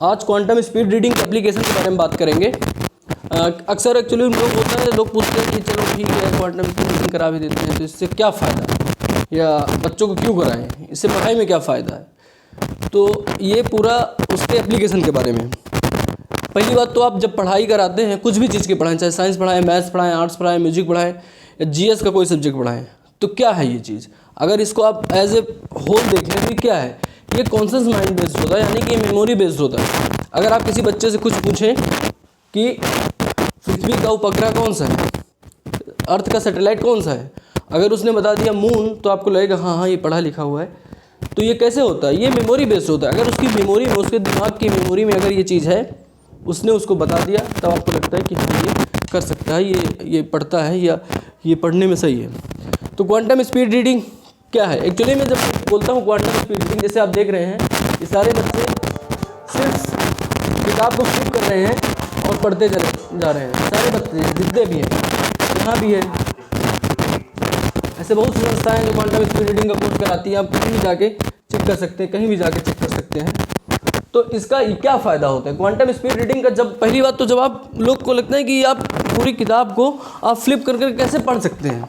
आज quantum speed reading application के बारे में बात करेंगे। अक्सर एक्चुअली लोग होता है, लोग पूछते हैं कि चलो ठीक है क्वांटम स्पीड रीडिंग करा भी देते हैं तो इससे क्या फ़ायदा है, या बच्चों को क्यों कराएं, इससे पढ़ाई में क्या फ़ायदा है। तो ये पूरा उसके एप्लीकेशन के बारे में। पहली बात तो आप जब पढ़ाई कराते हैं, कुछ भी चीज़ की पढ़ाएं, चाहे साइंस पढ़ाएं, मैथ्स पढ़ाएं, आर्ट्स पढ़ाएं, म्यूजिक पढ़ाएं या जीएस का कोई सब्जेक्ट पढ़ाएं, तो क्या है ये चीज़। अगर इसको आप एज ए होल देखें तो क्या है, ये कॉन्शियस माइंड बेस्ड होता है, यानी कि मेमोरी बेस्ड होता है। अगर आप किसी बच्चे से कुछ पूछें कि पृथ्वी का उपग्रह कौन सा है, अर्थ का सैटेलाइट कौन सा है, अगर उसने बता दिया मून, तो आपको लगेगा हाँ हाँ ये पढ़ा लिखा हुआ है। तो ये कैसे होता है, ये मेमोरी बेस्ड होता है। अगर उसकी मेमोरी में, उसके दिमाग की मेमोरी में अगर ये चीज़ है, उसने उसको बता दिया, तब आपको लगता है कि हाँ ये कर सकता है, ये पढ़ता है या ये पढ़ने में सही है। तो क्वांटम स्पीड रीडिंग क्या है एक्चुअली। मैं जब बोलता हूँ क्वांटम स्पीड रीडिंग, जैसे आप देख रहे हैं ये सारे बच्चे सिर्फ किताब को फ्लिप कर रहे हैं और पढ़ते चले जा रहे हैं। सारे बच्चे जितने भी हैं, यहाँ भी है, ऐसे बहुत सी संस्थाएं हैं जो क्वांटम स्पीड रीडिंग का कोर्स कराती हैं। आप कहीं भी जाके चेक कर सकते हैं, कहीं भी जाके चेक कर सकते हैं। तो इसका क्या फ़ायदा होता है क्वांटम स्पीड रीडिंग का। जब पहली बात तो जब आप लोग को लगता है कि आप पूरी किताब को आप फ्लिप करके कैसे पढ़ सकते हैं,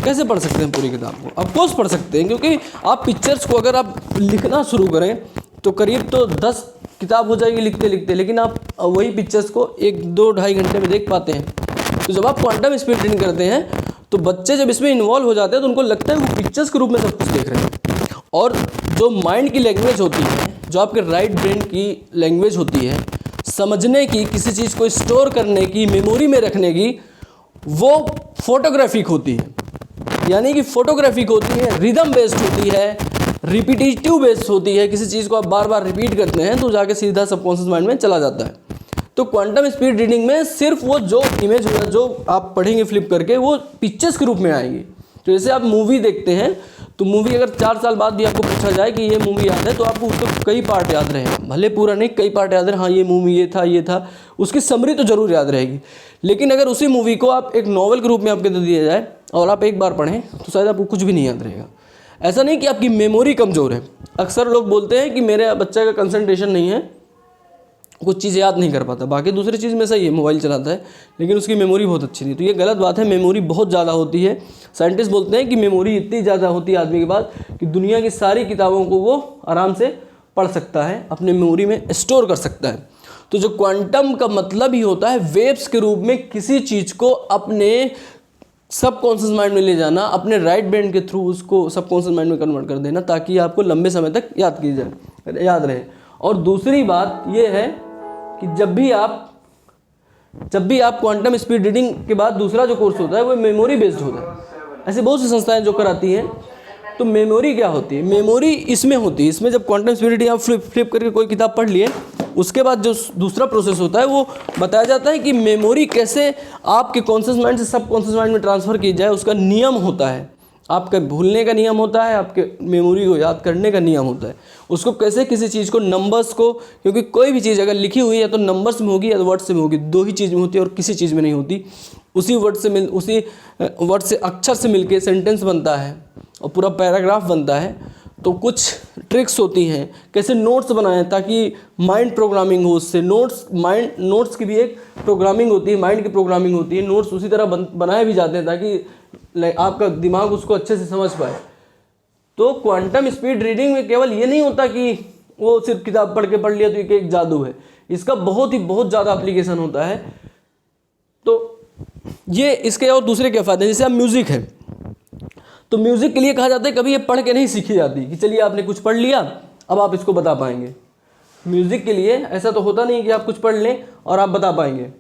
कैसे पढ़ सकते हैं पूरी किताब को। ऑफ कोर्स पढ़ सकते हैं, क्योंकि आप पिक्चर्स को अगर आप लिखना शुरू करें तो करीब तो 10 किताब हो जाएगी लिखते लिखते, लेकिन आप वही पिक्चर्स को 1-2-2.5 घंटे में देख पाते हैं। तो जब आप क्वांटम स्पीड रीडिंग करते हैं तो बच्चे जब इसमें इन्वॉल्व हो जाते हैं तो उनको लगता है वो पिक्चर्स के रूप में सब कुछ देख रहे हैं। और जो माइंड की लैंग्वेज होती है, जो आपके राइट ब्रेन की लैंग्वेज होती है, समझने की, किसी चीज़ को स्टोर करने की, मेमोरी में रखने की, वो फोटोग्राफिक होती है। यानी कि फोटोग्राफिक होती है, रिदम बेस्ड होती है, रिपीटिटिव बेस्ड होती है। किसी चीज़ को आप बार बार रिपीट करते हैं तो जाके सीधा सबकॉन्शियस माइंड में चला जाता है। तो क्वांटम स्पीड रीडिंग में सिर्फ वो जो इमेज होगा, जो आप पढ़ेंगे फ्लिप करके, वो पिक्चर्स के रूप में आएंगी। तो जैसे आप मूवी देखते हैं तो मूवी अगर 4 साल बाद भी आपको पूछा जाए कि ये मूवी याद है, तो आपको उसके कई पार्ट याद रहे, भले पूरा नहीं, कई पार्ट याद रहे, हाँ ये मूवी ये था, उसकी समरी तो जरूर याद रहेगी। लेकिन अगर उसी मूवी को आप एक नॉवल के रूप में आपको दे दिया जाए और आप एक बार पढ़ें तो शायद आपको कुछ भी नहीं याद रहेगा। ऐसा नहीं कि आपकी मेमोरी कमज़ोर है। अक्सर लोग बोलते हैं कि मेरे बच्चे का कंसंट्रेशन नहीं है, कुछ चीज़ याद नहीं कर पाता, बाकी दूसरी चीज़ में सही है, मोबाइल चलाता है, लेकिन उसकी मेमोरी बहुत अच्छी नहीं। तो ये गलत बात है, मेमोरी बहुत ज़्यादा होती है। साइंटिस्ट बोलते हैं कि मेमोरी इतनी ज़्यादा होती है आदमी के पास कि दुनिया की सारी किताबों को वो आराम से पढ़ सकता है, अपने मेमोरी में स्टोर कर सकता है। तो जो क्वांटम का मतलब ही होता है वेव्स के रूप में किसी चीज़ को अपने सबकॉन्शियस माइंड में ले जाना, अपने राइट ब्रेन के थ्रू उसको सबकॉन्शियस माइंड में कन्वर्ट कर देना, ताकि आपको लंबे समय तक याद रहे। और दूसरी बात ये है कि जब भी आप क्वांटम स्पीड रीडिंग के बाद दूसरा जो कोर्स होता है वो मेमोरी बेस्ड होता है। ऐसे बहुत सी संस्थाएं जो कराती हैं। तो मेमोरी क्या होती है, मेमोरी इसमें होती है, इसमें जब क्वांटम स्पीड रीडिंग आप फ्लिप करके कोई किताब पढ़ लिए, उसके बाद जो दूसरा प्रोसेस होता है वो बताया जाता है कि मेमोरी कैसे आपके कॉन्शियस माइंड से सब कॉन्शियस माइंड में ट्रांसफ़र की जाए। उसका नियम होता है, आपका भूलने का नियम होता है, आपके मेमोरी को याद करने का नियम होता है। उसको कैसे किसी चीज़ को, नंबर्स को, क्योंकि कोई भी चीज़ अगर लिखी हुई है तो नंबर्स में होगी या वर्ड्स में होगी, 2 ही चीज़ में होती है और किसी चीज़ में नहीं होती। उसी वर्ड से अक्षर से मिलके सेंटेंस बनता है और पूरा पैराग्राफ बनता है। तो कुछ ट्रिक्स होती हैं, कैसे नोट्स बनाएं ताकि माइंड प्रोग्रामिंग हो उससे। नोट्स की भी एक प्रोग्रामिंग होती है, माइंड की प्रोग्रामिंग होती है। नोट्स उसी तरह बनाए भी जाते हैं ताकि आपका दिमाग उसको अच्छे से समझ पाए। तो क्वांटम स्पीड रीडिंग में केवल ये नहीं होता कि वो सिर्फ किताब पढ़ लिया तो ये एक जादू है, इसका बहुत ज़्यादा एप्लीकेशन होता है। तो ये इसके और दूसरे क्या फ़ायदे हैं, जैसे अब म्यूज़िक है तो म्यूज़िक के लिए कहा जाता है कभी ये पढ़ के नहीं सीखी जाती कि चलिए आपने कुछ पढ़ लिया अब आप इसको बता पाएंगे। म्यूज़िक के लिए ऐसा तो होता नहीं कि आप कुछ पढ़ लें और आप बता पाएंगे।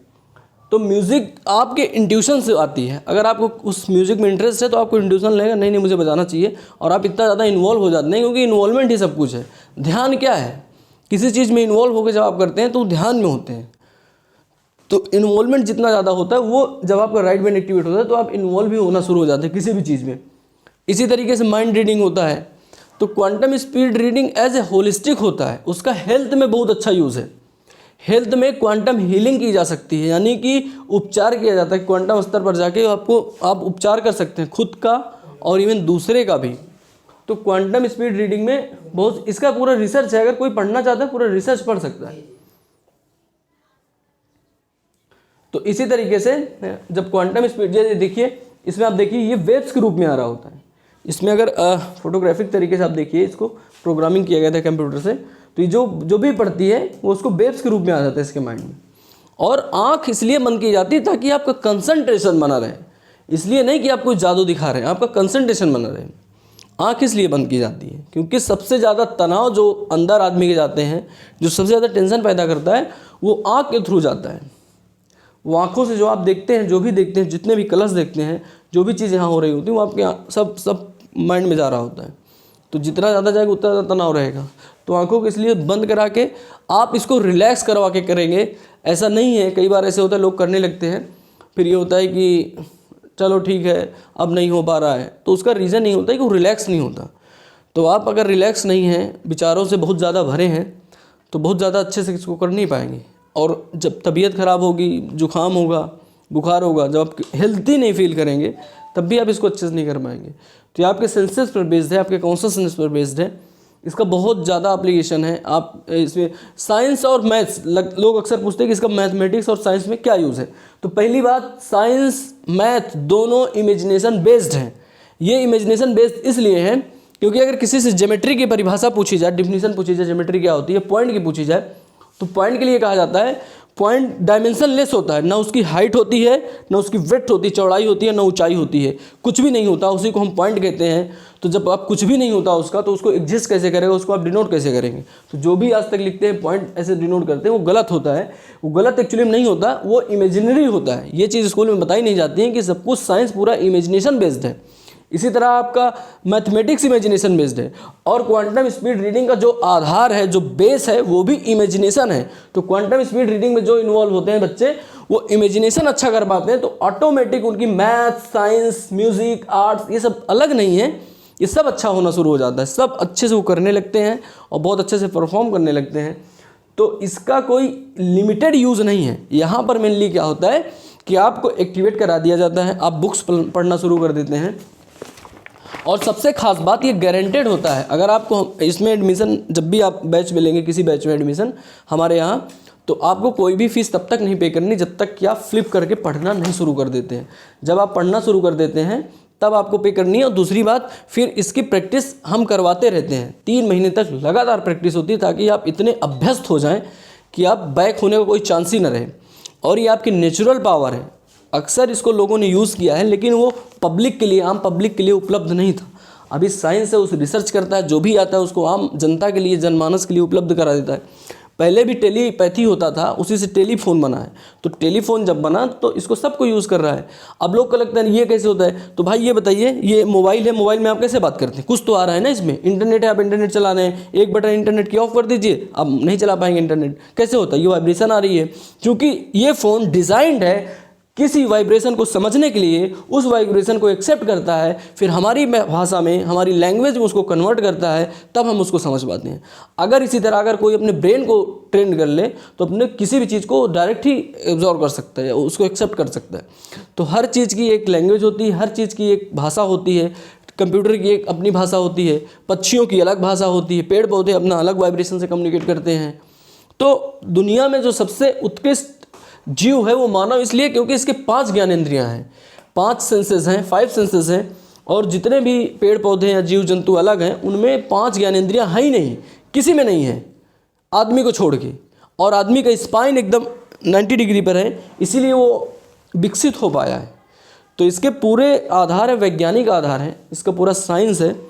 तो म्यूज़िक आपके इंट्यूशन से आती है। अगर आपको उस म्यूज़िक में इंटरेस्ट है तो आपको इंट्यूशन लगेगा नहीं मुझे बजाना चाहिए, और आप इतना ज़्यादा इन्वॉल्व हो जाते हैं, क्योंकि इन्वॉल्वमेंट ही सब कुछ है। ध्यान क्या है, किसी चीज़ में इन्वॉल्व होकर जब आप करते हैं तो ध्यान में होते हैं। तो इन्वॉल्वमेंट जितना ज़्यादा होता है, वो जब आपका राइट ब्रेन एक्टिवेट होता है तो आप इन्वॉल्व भी होना शुरू हो जाते हैं किसी भी चीज़ में। इसी तरीके से माइंड रीडिंग होता है। तो quantum speed reading as a holistic होता है, उसका हेल्थ में बहुत अच्छा यूज़ है। हेल्थ में क्वांटम हीलिंग की जा सकती है, यानी कि उपचार किया जाता है। क्वांटम स्तर पर जाके आप उपचार कर सकते हैं खुद का और इवन दूसरे का भी। तो क्वांटम स्पीड रीडिंग में बहुत इसका पूरा रिसर्च है। अगर कोई पढ़ना चाहता है पूरा रिसर्च पढ़ सकता है। तो इसी तरीके से जब क्वांटम स्पीड, ये देखिए इसमें आप देखिए ये वेव्स के रूप में आ रहा होता है। इसमें अगर फोटोग्राफिक तरीके से आप देखिए, इसको प्रोग्रामिंग किया गया था कंप्यूटर से, तो ये जो भी पढ़ती है वो उसको वेव्स के रूप में आ जाता है इसके माइंड में। और आँख इसलिए बंद की जाती है ताकि आपका कंसंट्रेशन बना रहे, इसलिए नहीं कि आप कोई जादू दिखा रहे हैं, आपका कंसंट्रेशन बना रहे। आँख इसलिए बंद की जाती है क्योंकि सबसे ज़्यादा तनाव जो अंदर आदमी के जाते हैं, जो सबसे ज़्यादा टेंशन पैदा करता है, वो आँख के थ्रू जाता है। वो आँखों से जो आप देखते हैं, जो भी देखते हैं, जितने भी कलर्स देखते हैं, जो भी चीज़ यहाँ हो रही होती है, वो आपके सब माइंड में जा रहा होता है। तो जितना ज़्यादा जाएगा उतना ज़्यादा तनाव रहेगा। तो आँखों को इसलिए बंद करा के आप इसको रिलैक्स करवा के करेंगे। ऐसा नहीं है, कई बार ऐसे होता है लोग करने लगते हैं, फिर ये होता है कि चलो ठीक है अब नहीं हो पा रहा है, तो उसका रीज़न नहीं होता है कि वो रिलैक्स नहीं होता। तो आप अगर रिलैक्स नहीं हैं, विचारों से बहुत ज़्यादा भरे हैं, तो बहुत ज़्यादा अच्छे से इसको कर नहीं पाएंगे। और जब तबीयत ख़राब होगी, जुकाम होगा, बुखार होगा, जब आप हेल्थी नहीं फील करेंगे, तब भी आप इसको अच्छे से नहीं कर पाएंगे। तो ये आपके सेंसेस पर बेस्ड है, आपके कॉन्शसनेस पर बेस्ड है। इसका बहुत ज़्यादा एप्लीकेशन है। आप इसमें साइंस और मैथ्स, लोग अक्सर पूछते हैं कि इसका मैथमेटिक्स और साइंस में क्या यूज़ है। तो पहली बात, साइंस मैथ दोनों इमेजिनेशन बेस्ड हैं। ये इमेजिनेशन बेस्ड इसलिए है क्योंकि अगर किसी से ज्योमेट्री की परिभाषा पूछी जाए, डिफिनीशन पूछी जाए, ज्योमेट्री क्या होती है, पॉइंट की पूछी जाए, तो पॉइंट के लिए कहा जाता है पॉइंट डायमेंशन लेस होता है, ना उसकी हाइट होती है, ना उसकी विड्थ होती है, चौड़ाई होती है, ना ऊंचाई होती है, कुछ भी नहीं होता, उसी को हम पॉइंट कहते हैं। तो जब आप कुछ भी नहीं होता उसका, तो उसको एग्जिस्ट कैसे करेगा, उसको आप डिनोट कैसे करेंगे। तो जो भी आज तक लिखते हैं पॉइंट ऐसे डिनोट करते हैं, वो गलत होता है। वो गलत एक्चुअली में नहीं होता, वो इमेजिनरी होता है। ये चीज़ स्कूल में बताई नहीं जाती है कि सब कुछ साइंस पूरा इमेजिनेशन बेस्ड है। इसी तरह आपका मैथमेटिक्स इमेजिनेशन बेस्ड है, और क्वांटम स्पीड रीडिंग का जो आधार है, जो बेस है, वो भी इमेजिनेशन है। तो क्वांटम स्पीड रीडिंग में जो इन्वॉल्व होते हैं बच्चे, वो इमेजिनेशन अच्छा कर पाते हैं, तो ऑटोमेटिक उनकी मैथ, साइंस, म्यूजिक, आर्ट्स, ये सब अलग नहीं है, ये सब अच्छा होना शुरू हो जाता है। सब अच्छे से वो करने लगते हैं और बहुत अच्छे से परफॉर्म करने लगते हैं। तो इसका कोई लिमिटेड यूज़ नहीं है। यहाँ पर मेनली क्या होता है कि आपको एक्टिवेट करा दिया जाता है, आप बुक्स पढ़ना शुरू कर देते हैं। और सबसे खास बात, ये गारंटेड होता है। अगर आपको इसमें एडमिशन, जब भी आप बैच में लेंगे, किसी बैच में एडमिशन हमारे यहाँ, तो आपको कोई भी फीस तब तक नहीं पे करनी जब तक कि आप फ्लिप करके पढ़ना नहीं शुरू कर देते हैं। जब आप पढ़ना शुरू कर देते हैं तब आपको पे करनी है। और दूसरी बात, फिर इसकी प्रैक्टिस हम करवाते रहते हैं। 3 महीने तक लगातार प्रैक्टिस होती है, ताकि आप इतने अभ्यस्त हो जाएँ कि आप बैक होने का कोई चांस ही न रहे। और ये आपकी नेचुरल पावर है। अक्सर इसको लोगों ने यूज़ किया है, लेकिन वो पब्लिक के लिए, आम पब्लिक के लिए उपलब्ध नहीं था। अभी साइंस से उस रिसर्च करता है, जो भी आता है उसको आम जनता के लिए, जनमानस के लिए उपलब्ध करा देता है। पहले भी टेलीपैथी होता था, उसी से टेलीफोन बना है। तो टेलीफोन जब बना तो इसको सबको यूज़ कर रहा है। अब लोग को लगता है ये कैसे होता है, तो भाई ये बताइए, ये मोबाइल है, मोबाइल में आप कैसे बात करते हैं, कुछ तो आ रहा है ना इसमें। इंटरनेट है, आप इंटरनेट चला रहे हैं, एक बटन इंटरनेट की ऑफ कर दीजिए, अब नहीं चला पाएंगे इंटरनेट। कैसे होता है, ये वाइब्रेशन आ रही है, क्योंकि ये फ़ोन डिज़ाइंड है किसी वाइब्रेशन को समझने के लिए, उस वाइब्रेशन को एक्सेप्ट करता है, फिर हमारी भाषा में, हमारी लैंग्वेज में उसको कन्वर्ट करता है, तब हम उसको समझ पाते हैं। अगर इसी तरह अगर कोई अपने ब्रेन को ट्रेन कर ले, तो अपने किसी भी चीज़ को डायरेक्ट ही एब्जॉर्व कर सकता है, उसको एक्सेप्ट कर सकता है। तो हर चीज़ की एक लैंग्वेज होती है, हर चीज़ की एक भाषा होती है। कंप्यूटर की एक अपनी भाषा होती है, पक्षियों की अलग भाषा होती है, पेड़ पौधे अपना अलग वाइब्रेशन से कम्युनिकेट करते हैं। तो दुनिया में जो सबसे उत्कृष्ट जीव है वो मानव, इसलिए क्योंकि इसके 5 ज्ञानेंद्रियां हैं, 5 सेंसेस हैं, 5 सेंसेस हैं। और जितने भी पेड़ पौधे या जीव जंतु अलग हैं, उनमें 5 ज्ञानेंद्रियां है ही नहीं, किसी में नहीं है, आदमी को छोड़ के। और आदमी का स्पाइन एकदम 90 डिग्री पर है, इसीलिए वो विकसित हो पाया है। तो इसके पूरे आधार है, वैज्ञानिक आधार है, इसका पूरा साइंस है।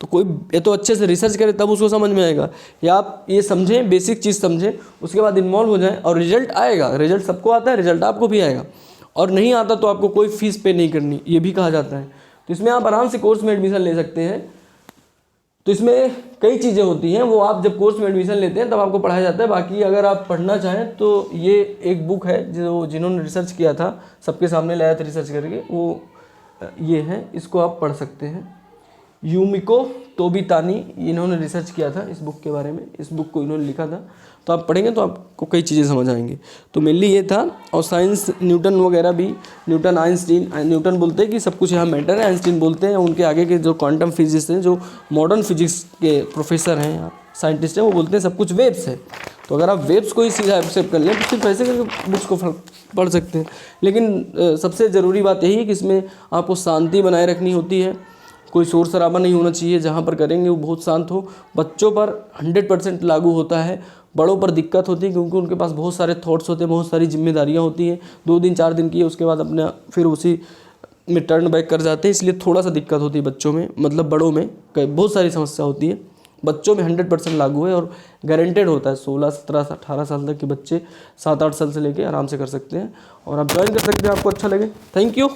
तो कोई ये तो अच्छे से रिसर्च करे तब उसको समझ में आएगा, या आप ये समझें, बेसिक चीज़ समझें, उसके बाद इन्वॉल्व हो जाएं, और रिजल्ट आएगा। रिजल्ट सबको आता है, रिजल्ट आपको भी आएगा। और नहीं आता तो आपको कोई फीस पे नहीं करनी, ये भी कहा जाता है। तो इसमें आप आराम से कोर्स में एडमिशन ले सकते हैं। तो इसमें कई चीज़ें होती हैं, वो आप जब कोर्स में एडमिशन लेते हैं तब आपको पढ़ाया जाता है। बाकी अगर आप पढ़ना चाहें तो ये एक बुक है जो जिन्होंने रिसर्च किया था, सबके सामने लाया था रिसर्च करके, वो ये है, इसको आप पढ़ सकते हैं। यूमिको तोबितानी, इन्होंने रिसर्च किया था इस बुक के बारे में, इस बुक को इन्होंने लिखा था। तो आप पढ़ेंगे तो आपको कई चीज़ें समझ आएंगी। तो मेनली ये था। और साइंस, न्यूटन वगैरह भी, न्यूटन, आइंस्टीन, न्यूटन बोलते हैं कि सब कुछ यहाँ मैटर है, आइंस्टीन बोलते हैं, उनके आगे के जो क्वांटम फिजिक्स हैं, जो मॉडर्न फिजिक्स के प्रोफेसर हैं, साइंटिस्ट हैं, वो बोलते हैं सब कुछ वेव्स है। तो अगर आप वेब्स को ही सीधा एक्सेप्ट कर लें तो सिर्फ ऐसे करके बुक्स को पढ़ सकते हैं। लेकिन सबसे ज़रूरी बात यही है कि इसमें आपको शांति बनाए रखनी होती है, कोई शोर शराबा नहीं होना चाहिए, जहाँ पर करेंगे वो बहुत शांत हो। बच्चों पर 100% लागू होता है, बड़ों पर दिक्कत होती है क्योंकि उनके पास बहुत सारे थॉट्स होते हैं, बहुत सारी जिम्मेदारियाँ होती हैं, 2 दिन 4 दिन की, उसके बाद अपना फिर उसी में टर्न बैक कर जाते हैं, इसलिए थोड़ा सा दिक्कत होती है बच्चों में, मतलब बड़ों में बहुत सारी समस्या होती है। बच्चों में 100% लागू है और गारंटेड होता है। 16, 17, 18 साल तक के बच्चे 7-8 साल से लेके आराम से कर सकते हैं और आप ज्वाइन कर सकते हैं, आपको अच्छा लगे। Thank you.